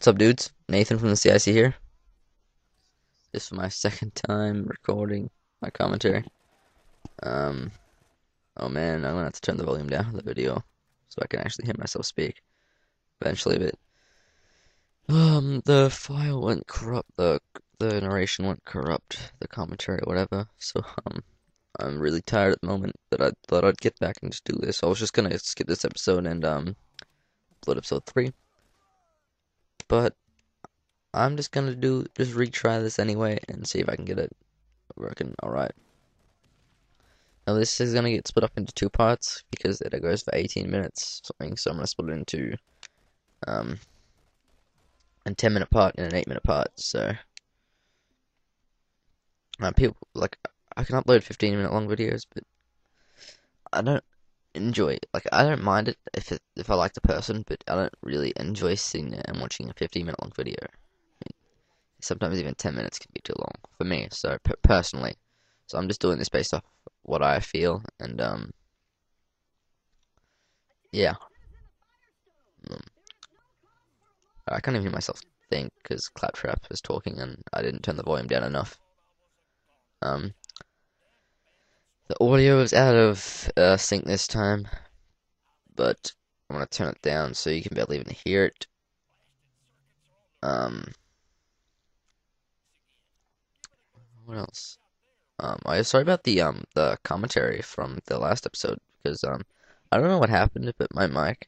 What's up, dudes? Nathan from the CIC here. This is my second time recording my commentary. Um, oh man, I'm gonna have to turn the volume down of the video so I can actually hear myself speak eventually. But the file went corrupt. The narration went corrupt. The commentary, whatever. So I'm really tired at the moment. But I thought I'd get back and just do this. I was just gonna skip this episode and upload episode 3. But I'm just gonna retry this anyway and see if I can get it working alright. Now this is gonna get split up into 2 parts because it goes for 18 minutes something, so I'm gonna split it into a 10-minute part and an 8-minute part. So people like I can upload 15-minute long videos, but I don't enjoy it. Like I don't mind it if I like the person, but I don't really enjoy sitting there and watching a 15-minute long video. Sometimes even 10 minutes can be too long for me, so personally. So I'm just doing this based off what I feel, and yeah. I can't even hear myself think because Claptrap is talking and I didn't turn the volume down enough. The audio is out of sync this time, but I'm gonna turn it down so you can barely even hear it. What else? I'm sorry about the commentary from the last episode because I don't know what happened, but my mic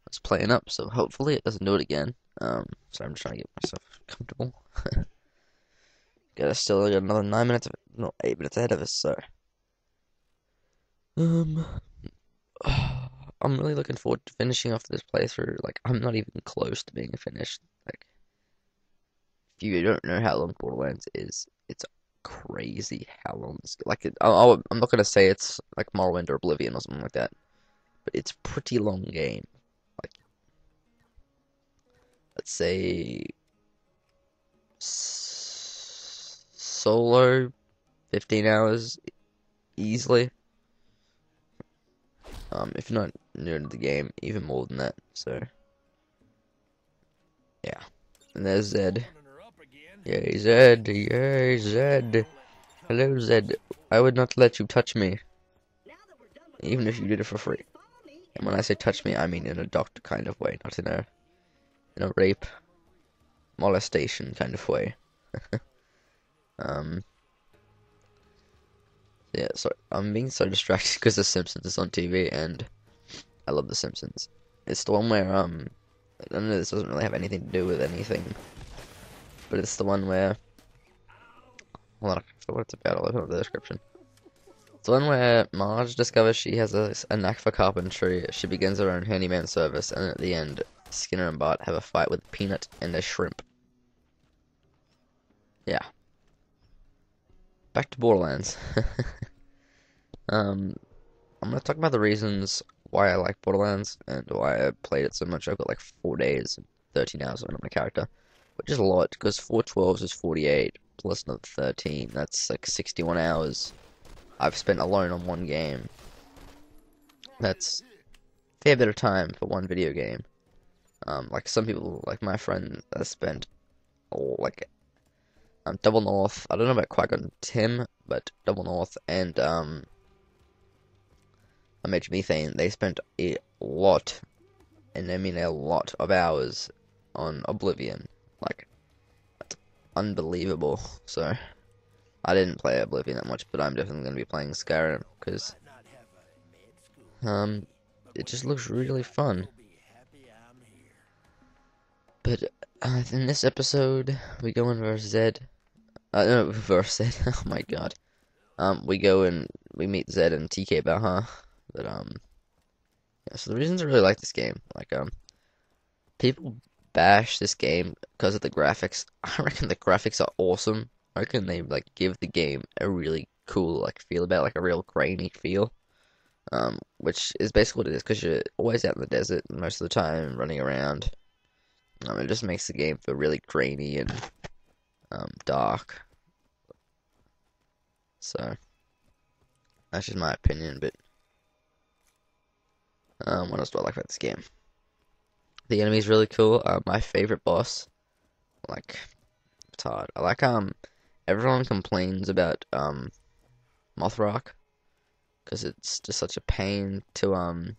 was playing up, so hopefully it doesn't do it again. So I'm just trying to get myself comfortable. Still got another 9 minutes, no, 8 minutes ahead of us, so I'm really looking forward to finishing off this playthrough. Like I'm not even close to being finished. Like if you don't know how long Borderlands is, it's crazy how long this. I'm not gonna say it's like Morrowind or Oblivion or something like that, but it's a pretty long game. Like let's say solo 15 hours easily. If you're not new to the game, even more than that. So yeah. And there's Zed. Yay, Zed. Yay, Zed. Hello, Zed. I would not let you touch me, even if you did it for free. And when I say touch me, I mean in a doctor kind of way, not in a rape, molestation kind of way. Yeah, sorry, I'm being so distracted because The Simpsons is on TV, and I love The Simpsons. It's the one where, I know this doesn't really have anything to do with anything, but it's the one where, hold on, I forgot what it's about, I'll open up the description. It's the one where Marge discovers she has a knack for carpentry, she begins her own handyman service, and at the end, Skinner and Bart have a fight with Peanut and a shrimp. Yeah. Back to Borderlands. I'm gonna talk about the reasons why I like Borderlands and why I played it so much. I've got like 4 days and 13 hours on my character, which is a lot because 4 12s is 48 plus another 13. That's like 61 hours I've spent alone on one game. That's a fair bit of time for one video game. Like some people, like my friend, spent like Double North. I don't know about Qui-Gon Tim, but Double North and Major Methane, they spent a lot, and I mean a lot of hours on Oblivion. Like, that's unbelievable. So, I didn't play Oblivion that much, but I'm definitely going to be playing Skyrim, because, it just looks really fun. But, in this episode, we go in versus Zed. No, versus Zed, oh my god. We go and we meet Zed and TK Baha. But yeah, so the reasons I really like this game, like people bash this game because of the graphics. I reckon the graphics are awesome. I reckon they like give the game a really cool like feel about like a real grainy feel. Which is basically what it is because you're always out in the desert most of the time running around. It just makes the game feel really grainy and dark. So that's just my opinion, but what else do I like about this game? The enemy's really cool. My favorite boss, like, it's hard. I like everyone complains about Mothrock because it's just such a pain to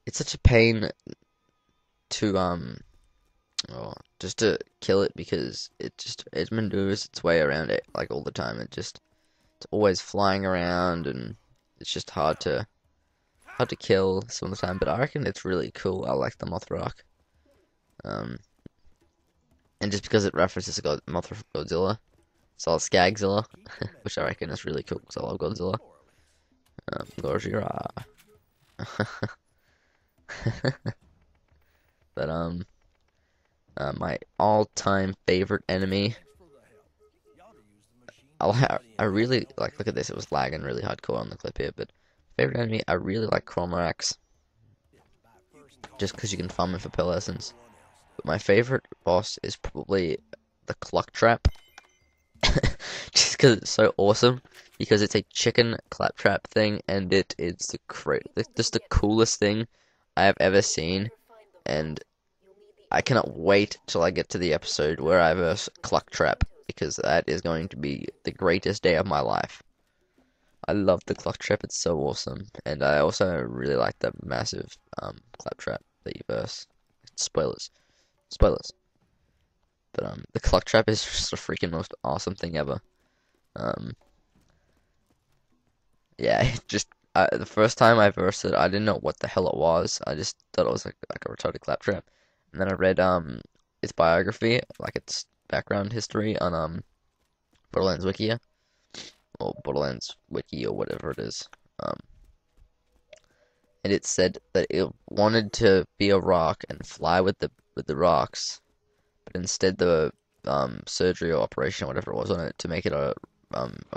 it's such a pain to just to kill it because it maneuvers its way around it like all the time. It's always flying around and it's just hard to kill some of the time. But I reckon it's really cool. I like the Mothrock. Um, and just because it references Mothra Godzilla, so it's Skagzilla, which I reckon is really cool because I love Godzilla. Gojira. But my all-time favorite enemy. I really like. Look at this. It was lagging really hardcore on the clip here. But favorite enemy, I really like Chromarax, just because you can farm him for Pearl Essence. But my favorite boss is probably the Cluck Trap, just because it's so awesome. Because it's a chicken claptrap thing, and it is just the coolest thing I have ever seen. And I cannot wait till I get to the episode where I verse Clucktrap, because that is going to be the greatest day of my life. I love the Clucktrap, it's so awesome. And I also really like the massive Claptrap that you verse. Spoilers. Spoilers. But the Clucktrap is just the freaking most awesome thing ever. Yeah, the first time I versed it, I didn't know what the hell it was. I just thought it was like a retarded Claptrap. And then I read its biography, like its background history on Borderlands Wiki, or Borderlands Wiki, or whatever it is. And it said that it wanted to be a rock and fly with the rocks, but instead the surgery or operation or whatever it was on it to make it a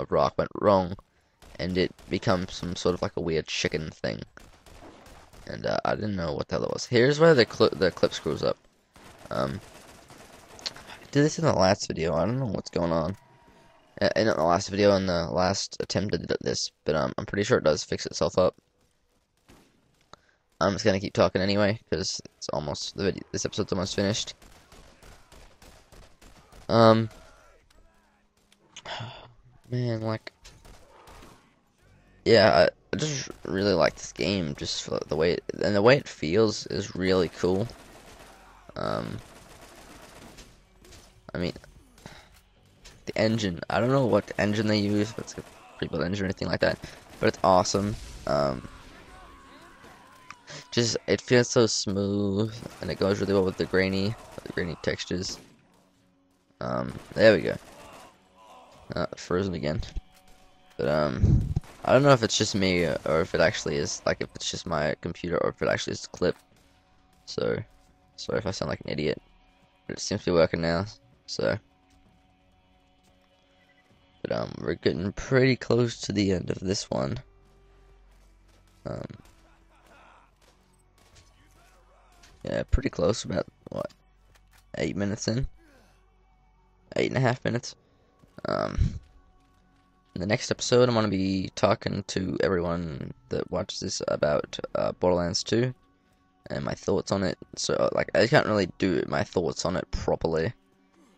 rock went wrong, and it becomes some sort of like a weird chicken thing. And I didn't know what the hell it was. Here's where the clip screws up. I did this in the last video. I don't know what's going on. Not the last video, in the last attempt at this, but I'm pretty sure it does fix itself up. I'm just gonna keep talking anyway, because it's almost this episode's almost finished. Man, like, yeah, I just really like this game, just for the way it feels is really cool. I mean, the engine, I don't know what engine they use, if it's a pre-built engine or anything like that, but it's awesome. Just, it feels so smooth, and it goes really well with the grainy textures. There we go. Frozen again. But, I don't know if it's just me, or if it actually is, like, if it's just my computer, or if it actually is a clip. So, sorry if I sound like an idiot. But it seems to be working now, so. But, we're getting pretty close to the end of this one. Yeah, pretty close, about, what, 8 minutes in? 8.5 minutes. In the next episode, I'm going to be talking to everyone that watches this about Borderlands 2 and my thoughts on it. So, like, I can't really do my thoughts on it properly,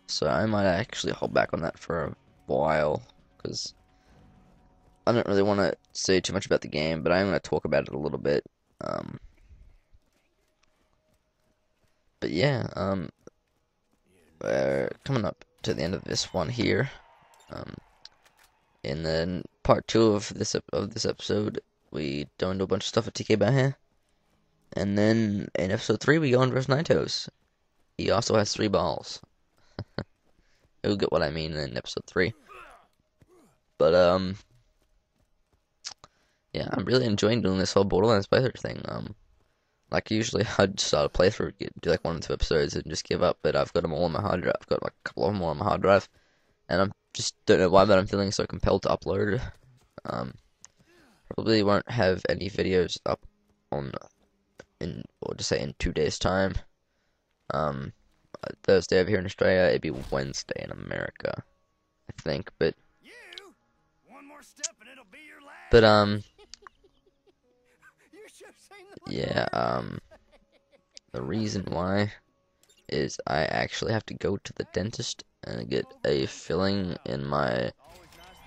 so I might actually hold back on that for a while, because I don't really want to say too much about the game, but I'm going to talk about it a little bit. But yeah, we're coming up to the end of this one here. And then part 2 of this episode, we go into a bunch of stuff at TK about here. And then in episode 3, we go on versus Nitos. He also has 3 balls. You'll get what I mean in episode 3. But yeah, I'm really enjoying doing this whole Borderlands playthrough thing. Like, usually I'd start a playthrough, do like 1 or 2 episodes and just give up, but I've got them all on my hard drive. I've got like a couple of them all on my hard drive, and I'm just don't know why, but I'm feeling so compelled to upload. Probably won't have any videos up or just say in 2 days' time. Thursday over here in Australia, it'd be Wednesday in America, I think, but yeah, the reason why is I actually have to go to the dentist and get a filling in my,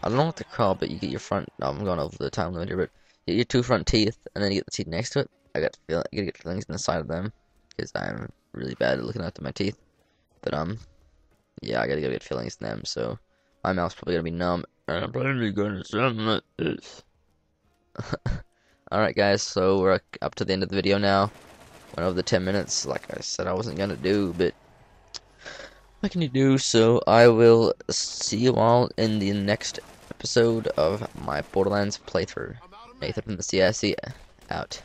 I don't know what they're called, but you get your front, no, I'm going over the time limit here, but you get your two front teeth, and then you get the teeth next to it. I gotta get fillings in the side of them, because I'm really bad at looking after my teeth. But, yeah, I gotta go get fillings in them, so my mouth's probably gonna be numb, and I'm probably gonna sound like this. Alright guys, so we're up to the end of the video now. Went over the 10 minutes, like I said I wasn't gonna do, but what can you do? So I will see you all in the next episode of my Borderlands playthrough. Nathan from the CIC, out.